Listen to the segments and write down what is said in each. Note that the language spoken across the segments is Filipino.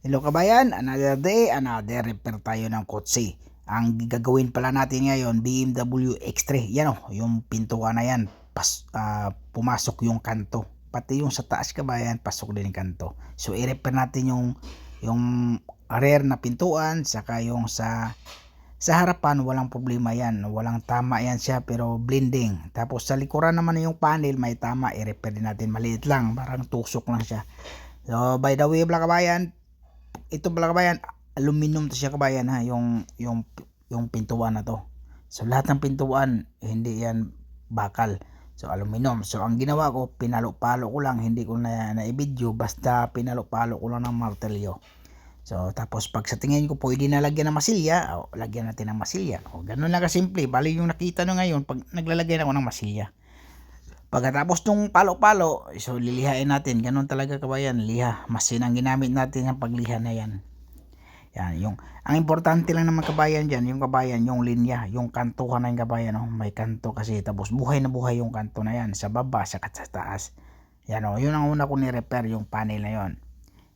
Hello kabayan, another day, another repair tayo ng kotse. Ang gagawin pala natin ngayon, BMW X3. Yan o, yung pintuan na yan, pumasok yung kanto. Pati yung sa taas kabayan, pasok din yung kanto. So i-repair natin yung rear na pintuan, saka yung sa harapan, walang problema yan. Walang tama yan siya, pero blending. Tapos sa likuran naman yung panel, may tama, i-repair din natin. Maliit lang, parang tusok lang siya. So by the way, mga kabayan, ito pala kabayan, aluminum to siya kabayan ha, yung pintuan na to. So lahat ng pintuan, hindi yan bakal. So aluminum. So ang ginawa ko, pinalo-palo ko lang, hindi ko na-video, basta pinalo-palo ko lang ng martelyo. So tapos pag sa tingin ko pwede na lagyan ng masilya, lagyan natin ng masilya. Ganun lang kasimple. Bali yung nakita nyo ngayon, pag naglalagay ako ng masilya. Pagkatapos nung palo-palo, so lilihain natin. Ganun talaga kabayan, liha. Masin ang ginamit natin ng pagliha na yan. Yan, ang importante lang naman kabayan dyan, yung kabayan, yung linya, yung kantuhan na yung kabayan, may kanto kasi, tapos buhay na buhay yung kanto na yan, sa baba, sa taas. Yan yun ang una ko ni-repair, yung panel na yon.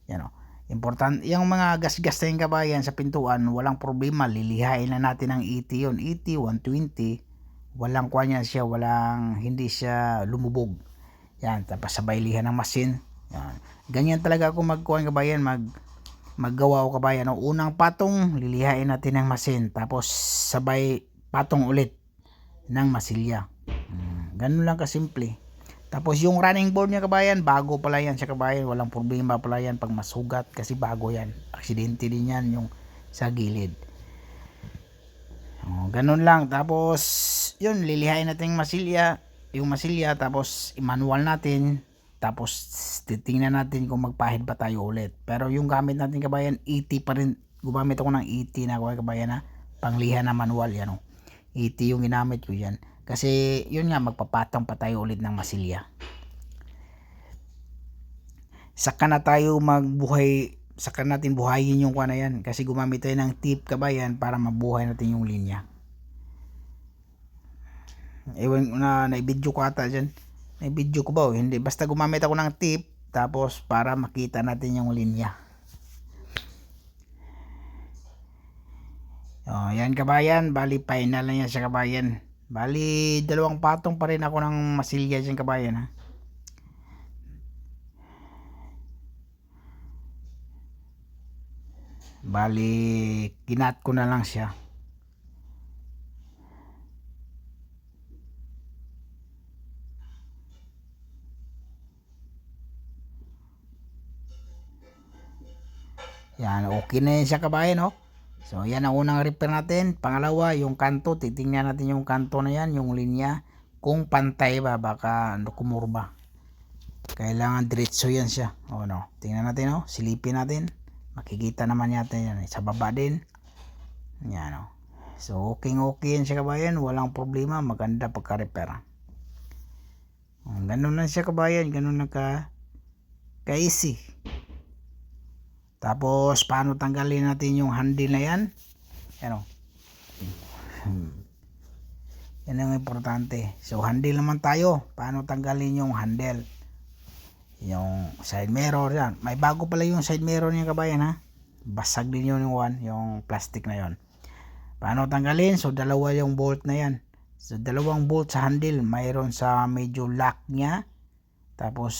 Yan important, yung mga gas-gas na yung kabayan sa pintuan, walang problema, lilihain na natin ang ET yun, ET 120, walang kuha siya, hindi siya lumubog. Yan, tapos sabay liha ng masin. Yan. Ganyan talaga ako magkuha kabayan, maggawa ko kabayan. Unang patong, lilihain natin ng masin. Tapos sabay patong ulit ng masilya. Ganun lang kasimple. Tapos yung running board niya kabayan, bago pala yan sa kabayan. Walang problema pala yan pag masugat kasi bago yan. Aksidente din yan yung sa gilid. Ganun lang. Tapos yun, lilihain natin yung masilya, tapos i-manual natin, tapos titingnan natin kung magpahid pa tayo ulit. Pero yung gamit natin kabayan, ET pa rin. Gumamit ako ng ET na kabayan na pangliha na manual yan. ET yung ginamit ko yan. Kasi yun nga, magpapatong pa tayo ulit ng masilya. Saka natin buhayin yung kuha na yan. Kasi gumamit tayo ng tip kabayan para mabuhay natin yung linya. Ewan na na-video ko ata dyan. Na-video ko ba? Hindi. Basta gumamit ako ng tip. Tapos para makita natin yung linya. Yan kabayan. Bali final na yan siya kabayan. Bali 2 patong pa rin ako ng masilya dyan kabayan ha. Bali kinat ko na lang siya. Yan, okay na yan siya kabayan So yan ang unang repair natin. Pangalawa, yung kanto, titingnan natin yung kanto na yan, yung linya, kung pantay ba, baka kumurba. Kailangan diretso yan siya. Tingnan natin silipin natin. Makikita naman yata yan sa baba din. Yan So okay yan siya kabayan, walang problema, maganda pagka-repair. Ganun lang siya kabayan, ganun lang ka-easy. Tapos paano tanggalin natin yung handle na yan? Yan yan ang importante. So handle naman tayo. Paano tanggalin yung handle? Yung side mirror yan. May bago pala yung side mirror niya kabayan ha. Basag din yun yung plastic na yon. Paano tanggalin? So dalawa yung bolt na yan. So dalawang bolt sa handle. Mayroon sa medyo lock niya. Tapos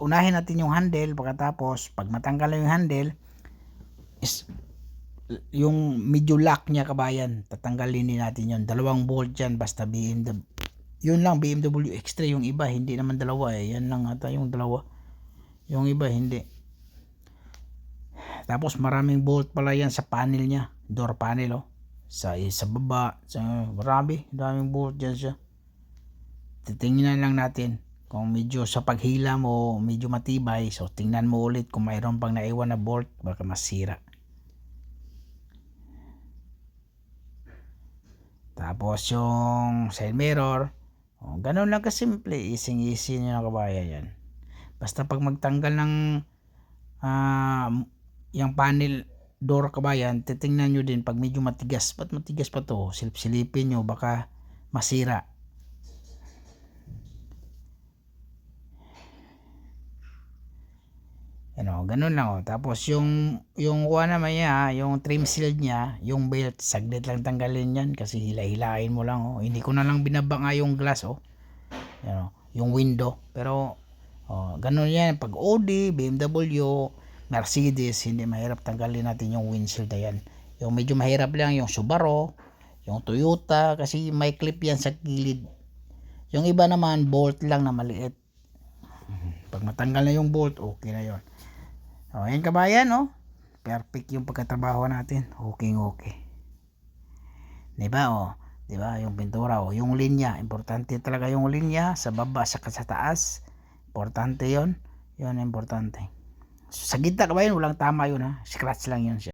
unahin natin yung handle. Pagkatapos pag matanggal yung handle, yung medyo lock niya kabayan, tatanggalin din natin yun. Dalawang bolt yan, basta BMW. Yun lang, BMW X3. Yung iba hindi naman dalawa yan lang ata yung dalawa. Yung iba hindi. Tapos maraming bolt pala yan sa panel niya, door panel sa baba, daming bolt dyan siya. Titingnan lang natin kung medyo sa paghila mo medyo matibay. So tingnan mo ulit kung mayroon pang naiwan na bolt, baka masira. Tapos yung side mirror, ganun lang kasimple, easy nyo na kabayan yan. Basta pag magtanggal ng yung panel door kabayan, titingnan nyo din pag medyo matigas. Ba't matigas pa to? Silipin nyo, baka masira. Ganun lang oh. Tapos yung kuha naman niya, yung trim seal niya, yung belt, saglit lang tanggalin yan kasi hila-hilain mo lang oh. Hindi ko na lang binaba nga yung glass oh. Yung window. Pero ganun yan. Pag Audi, BMW, Mercedes, hindi mahirap tanggalin natin yung windshield na yan. Yung medyo mahirap lang yung Subaru, yung Toyota kasi may clip yan sa gilid. Yung iba naman bolt lang na maliit. Pag matanggal na yung bolt, okay na yon. Ayan kabayan oh. Perfect yung pagkatrabaho natin. Okay. Diba oh? Diba yung pintura oh, yung linya, importante talaga yung linya sa baba sa taas. Importante yon. Yon importante. Sa gitna kabayan walang tama yun ha. Scratch lang yun siya.